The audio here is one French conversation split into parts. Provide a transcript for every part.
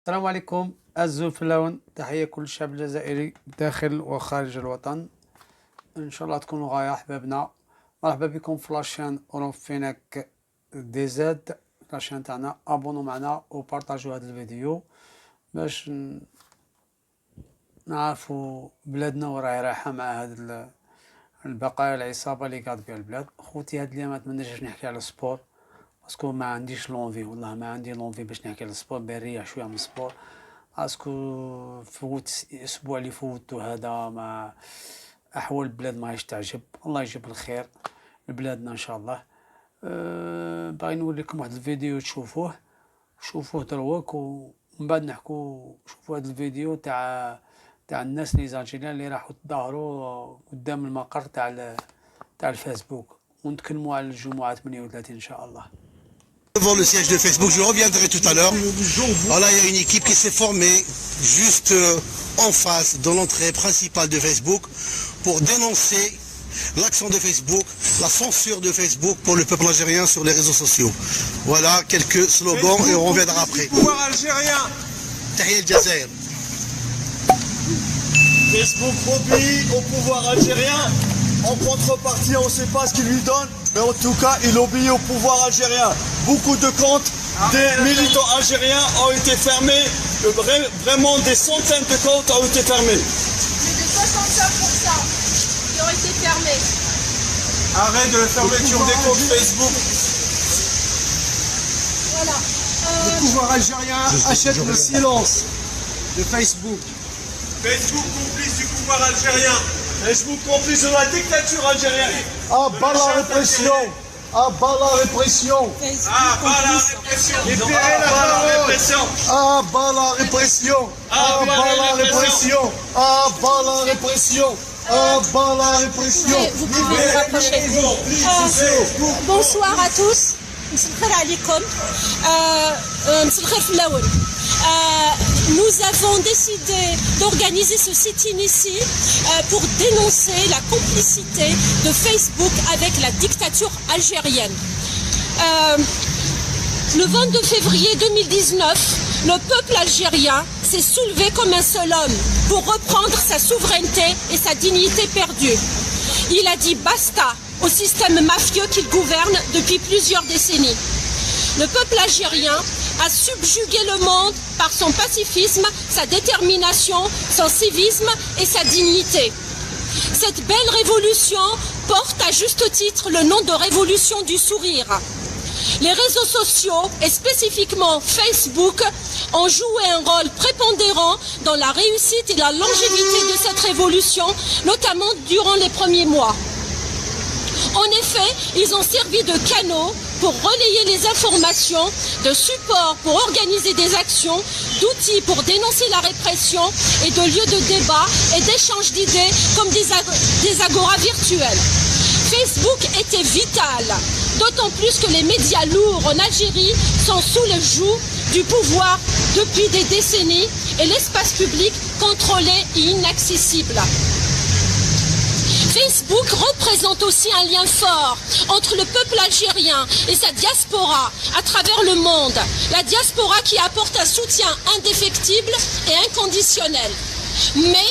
السلام عليكم الزول في اللون، تحية كل الشعب الجزائري داخل وخارج الوطن. إن شاء الله تكونوا غاية أحبابنا. مرحبا بكم في لاشين أوروب فينك دي زاد. لاشين تاعنا أبونو معنا وبارطاجوا هذا الفيديو باش نعرفوا بلادنا وراهي رايحة مع هاد البقايا العصابة اللي قاعد بها البلاد. خوتي هاد اليوم متمنيش نحكي على السبور باسكو ما عنديش لونفي، والله ما عندي لونفي باش نحكي على السبور، بريح شويه من السبور باسكو فوت الاسبوع اللي فوتو هذا ما احوال البلاد ما تعجب. الله يجيب الخير لبلادنا ان شاء الله. باغي نوريكم واحد الفيديو تشوفوه دروك ومن بعد نحكوا. شوفوا هذا الفيديو تاع الناس اللي زالجيريان اللي راحوا تظاهروا قدام المقر تاع الفيسبوك، ونتكلموا على الجمعة 38 ان شاء الله. Devant le siège de Facebook, je reviendrai tout à l'heure. Voilà, il y a une équipe qui s'est formée juste en face de l'entrée principale de Facebook pour dénoncer l'action de Facebook, la censure de Facebook pour le peuple algérien sur les réseaux sociaux. Voilà quelques slogans Facebook, et on reviendra après. Pouvoir algérien. Tahia El Jazair. Facebook obéit au pouvoir algérien. En contrepartie, on ne sait pas ce qu'il lui donne, mais en tout cas, il obéit au pouvoir algérien. Beaucoup de comptes des militants algériens ont été fermés. Vraiment, des centaines de comptes ont été fermés. Plus de 65% qui ont été fermés. Arrêt de la fermeture des comptes Facebook. Voilà. Le pouvoir algérien achète le silence de Facebook. Facebook complice du pouvoir algérien. Facebook complice de la dictature algérienne. Ah bas la répression. Ah bas la répression. Ah bas la répression. Libérez la répression. Ah bas la répression. Ah bas la répression. Ah bas la répression. Ah bas la répression. Vous pouvez vous rapprocher. Bonsoir à tous. Nous avons décidé d'organiser ce sit-in ici pour dénoncer la complicité de Facebook avec la dictature algérienne. Le 22 février 2019, le peuple algérien s'est soulevé comme un seul homme pour reprendre sa souveraineté et sa dignité perdue. Il a dit basta au système mafieux qu'il gouverne depuis plusieurs décennies. Le peuple algérien a subjugué le monde par son pacifisme, sa détermination, son civisme et sa dignité. Cette belle révolution porte à juste titre le nom de révolution du sourire. Les réseaux sociaux, et spécifiquement Facebook, ont joué un rôle prépondérant dans la réussite et la longévité de cette révolution, notamment durant les premiers mois. En effet, ils ont servi de canaux pour relayer les informations, de support pour organiser des actions, d'outils pour dénoncer la répression et de lieux de débat et d'échange d'idées comme des agoras virtuels. Facebook était vital, d'autant plus que les médias lourds en Algérie sont sous le joug du pouvoir depuis des décennies et l'espace public contrôlé et inaccessible. Facebook représente aussi un lien fort entre le peuple algérien et sa diaspora à travers le monde. La diaspora qui apporte un soutien indéfectible et inconditionnel. Mais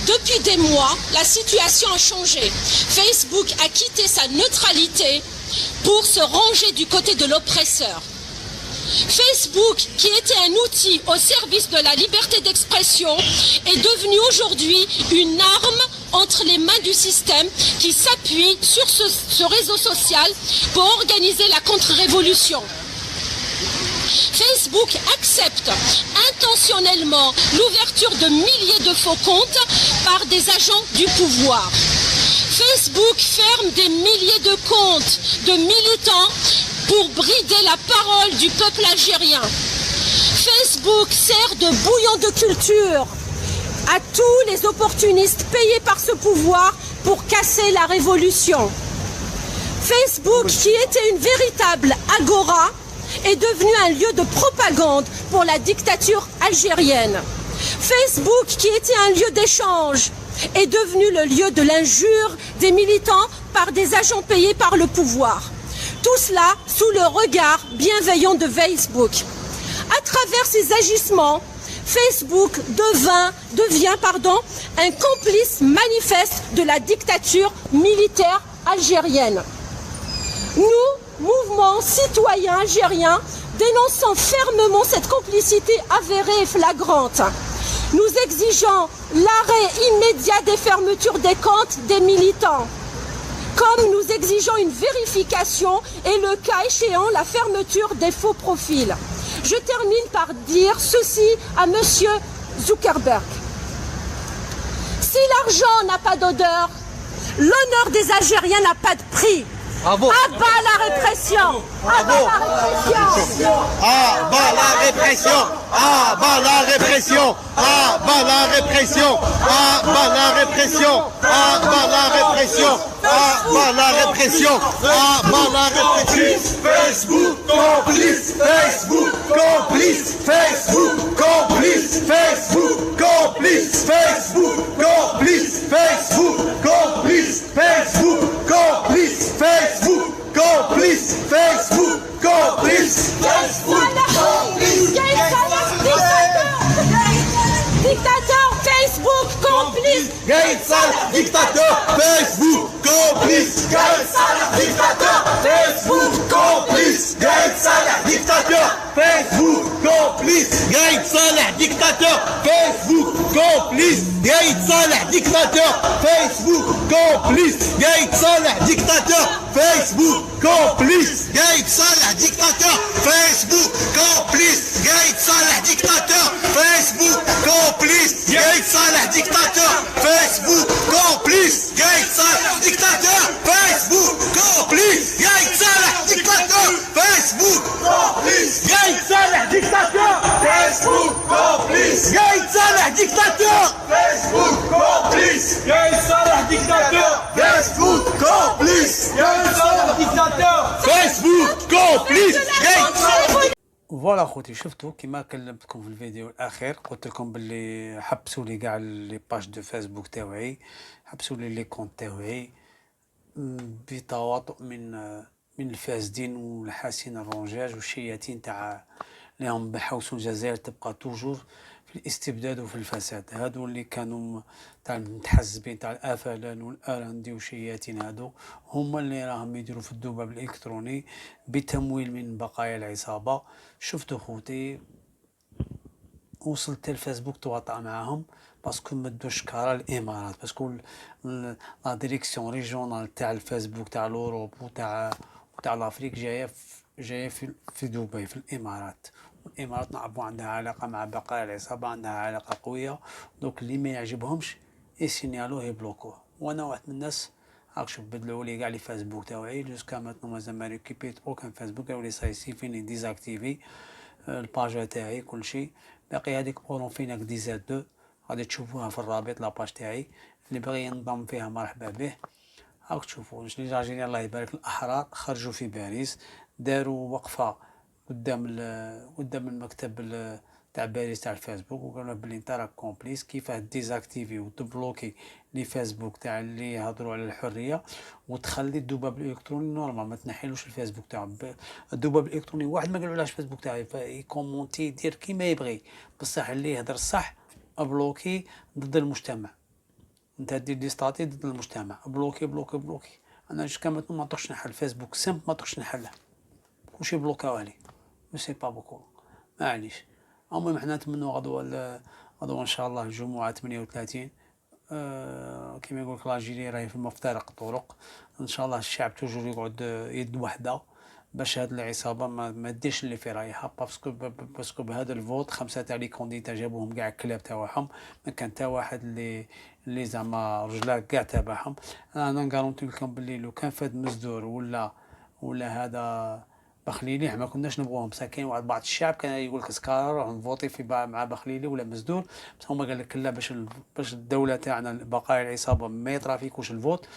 depuis des mois, la situation a changé. Facebook a quitté sa neutralité pour se ranger du côté de l'oppresseur. Facebook, qui était un outil au service de la liberté d'expression, est devenu aujourd'hui une arme entre les mains du système qui s'appuie sur ce réseau social pour organiser la contre-révolution. Facebook accepte intentionnellement l'ouverture de milliers de faux comptes par des agents du pouvoir. Facebook ferme des milliers de comptes de militants pour brider la parole du peuple algérien. Facebook sert de bouillon de culture à tous les opportunistes payés par ce pouvoir pour casser la révolution. Facebook, qui était une véritable agora, est devenu un lieu de propagande pour la dictature algérienne. Facebook, qui était un lieu d'échange, est devenu le lieu de l'injure des militants par des agents payés par le pouvoir. Tout cela sous le regard bienveillant de Facebook. À travers ces agissements, Facebook devient un complice manifeste de la dictature militaire algérienne. Nous, mouvement citoyen algérien, dénonçons fermement cette complicité avérée et flagrante. Nous exigeons l'arrêt immédiat des fermetures des comptes des militants, comme nous exigeons une vérification et le cas échéant la fermeture des faux profils. Je termine par dire ceci à M. Zuckerberg. Si l'argent n'a pas d'odeur, l'honneur des Algériens n'a pas de prix. Bravo. À bas la répression. À bas la répression. À bas la répression, à bas la répression, à bas la répression, à bas la répression, à bas la répression, à bas la répression, à bas la répression. Facebook complice, Facebook complice, Facebook complice, Facebook complice, Facebook complice, Facebook complice, Facebook complice, Facebook complice, Facebook complice, Facebook complice. Dictateur Facebook complice. Gaël Salah, dictateur, Facebook complice. Gaël Salah, dictateur, Facebook complice. Gaël Salah, dictateur, Facebook complice. Gaël Salah, dictateur, Facebook complice. Gaël Salah, dictateur, Facebook complice. Gaël Salah, dictateur, Facebook complice. Gaël Salah, dictateur, Facebook complice. Gaël Salah, dictateur, Facebook complice. Gaël Salah, dictateur, Facebook complice. Gaël Salah, dictateur, Facebook complice. Gaël Salah, dictateur, Facebook complice. Gaël Salah, dictateur, Facebook complice. Gaël Salah, dictateur, Facebook complice. Gaël Salah, dictateur, Facebook complice. Gaël Salah, dictateur, Facebook complice. فوالا خوتي شفتوا كيما كلمتكم في الفيديو الاخير قلت لكم باللي حبسوا لي كاع لي باج دو فيسبوك تاوعي حبسوا لي كونت تاوعي بتواطؤ من الفاسدين والحاسين الرونجاج والشياطين تاع اللي هم بحوسوا الجزائر تبقى توجور في الاستبداد وفي الفساد. هادو اللي كانوا تاع المتحزبين تاع الافلان والارندي والشياطين هادو هما اللي راهم يديروا في الذباب الالكتروني بتمويل من بقايا العصابه. شفتوا خوتي وصلت الفيسبوك تواطأ معاهم باسكو مدوش كارا الامارات باسكو لا ديريكسيون ريجونال تاع الفيسبوك تاع الاوروب وتاع لافريك جايه في دبي في الامارات. الامارات نعرفوا عندها علاقه مع بقايا العصابه عندها علاقه قويه. دوك اللي ما يعجبهمش يسينيالوه يبلوكوه. وانا واحد من الناس راك شوف بدلوا لي كاع لي فيسبوك تاوعي جوسكا ماتنو مازال ما ريكيبيت اوكان فيسبوك ولا سايسي فيني ديزاكتيفي الباج تاعي كلشي. باقي هذيك بورون فينك ديزاد دو غادي تشوفوها في الرابط لاباج تاعي اللي بغي ينضم فيها مرحبا به. راك تشوفوا لي جاجيني الله يبارك الاحرار خرجوا في باريس داروا وقفه قدام المكتب تاع باريس تاع الفيسبوك وقالوا بلي انت راك كومبليس كيفاه ديزاكتيفي وتبلوكي لي فيسبوك تاع اللي يهضروا على الحريه وتخلي الذباب الالكتروني نورمال ما تنحيلوش الفيسبوك تاعو. الذباب الالكتروني واحد ما قالولاش فيسبوك تاعي يكومونتي يدير كيما يبغي بصح اللي يهضر صح بلوكي ضد المجتمع. انت دير دي ستاتي ضد المجتمع بلوكي بلوكي بلوكي. انا كما ما طقش نحل فيسبوك سمب ما طقش نحله كلشي بلوكاو عليه مي سي با بوكو معليش. المهم حنا نتمنوا غدوه ان شاء الله الجمعه 38 كيما يقولك لاجيري راهي في مفترق الطرق. ان شاء الله الشعب توجور يقعد يد وحده باش هاد العصابه ما ديرش اللي في رايها باسكو بهذا الفوت 5 تاع لي كونديتا جابوهم كاع الكلاب تاعهم ما كان حتى واحد اللي زعما رجلا كاع تابعهم. انا نغارونتي لكم باللي لو كان فاد مزدور ولا هذا بخليلي ما كناش نبغوهم. بصح كاين واحد بعض الشعب كان يقول لك سكار روح نفوتي في مع بخليلي ولا مزدور بصح هما قال لك لا باش الدوله تاعنا بقايا العصابه ما يطرافيكوش الفوت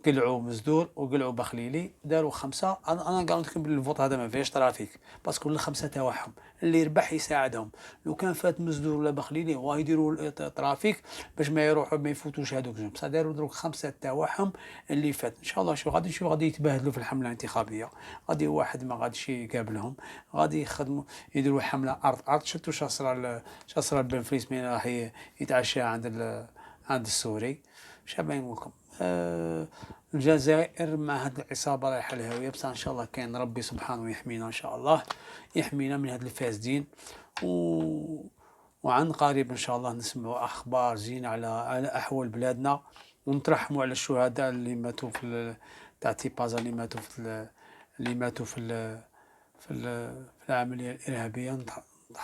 قلعوا مزدور وقلعوا بخليلي، داروا 5. انا قال لكم بالفوت هذا ما فيهش ترافيك، باسكو ال5 تاعهم اللي يربح يساعدهم. لو كان فات مزدور ولا بخليلي واه يديروا ترافيك باش ما يروحوا ما يفوتوش هذوك، بصح داروا دروك 5 تاعهم اللي فات. ان شاء الله شو غادي يتباهدلوا في الحمله الانتخابيه، غادي واحد ما غاديش يقابلهم، غادي يخدموا يديروا حمله ارض. شفتوا شصرا بن فليس من راح يتعشى عند السوري. شابين لكم الجزائر مع هذه العصابة رايحة الهاوية، بصح إن شاء الله كاين ربي سبحانه يحمينا، إن شاء الله يحمينا من هاد الفاسدين. وعن قريب إن شاء الله نسمعوا أخبار زينة على أحوال بلادنا، ونترحموا على الشهداء اللي ماتوا في تاع تيبازا، اللي ماتوا في العملية الإرهابية.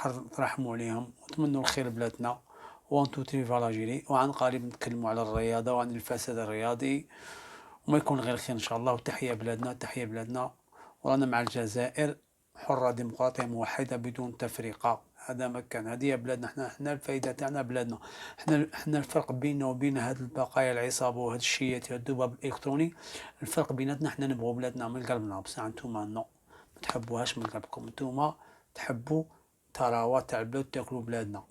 نترحموا عليهم ونتمنوا الخير لبلادنا. وانتو تي فالاجيري. وعن قريب نتكلموا على الرياضة وعن الفساد الرياضي، وما يكون غير خير إن شاء الله. وتحية بلادنا، تحية بلادنا، ورانا مع الجزائر حرة ديمقراطية موحدة بدون تفرقة. هذا ما كان، هذه بلادنا حنا الفائدة تاعنا بلادنا. حنا الفرق بيننا وبين هاد البقايا العصابة وهاد الشيات الذباب الإلكتروني، الفرق بيناتنا حنا نبغوا بلادنا من قلبنا، بصح نتوما نو، ما تحبوهاش من قلبكم. نتوما تحبوا ثروات تاع البلاد تاكلوا بلادنا،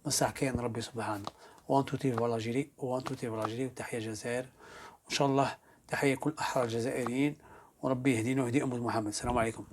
بصح كاين ربي سبحانه. وانتو تي فالاجيري، وانتو تي فالاجيري، وتحية الجزائر. وإن شاء الله تحية كل أحرار الجزائريين، وربي يهدينا ويهدي أمة محمد. السلام عليكم.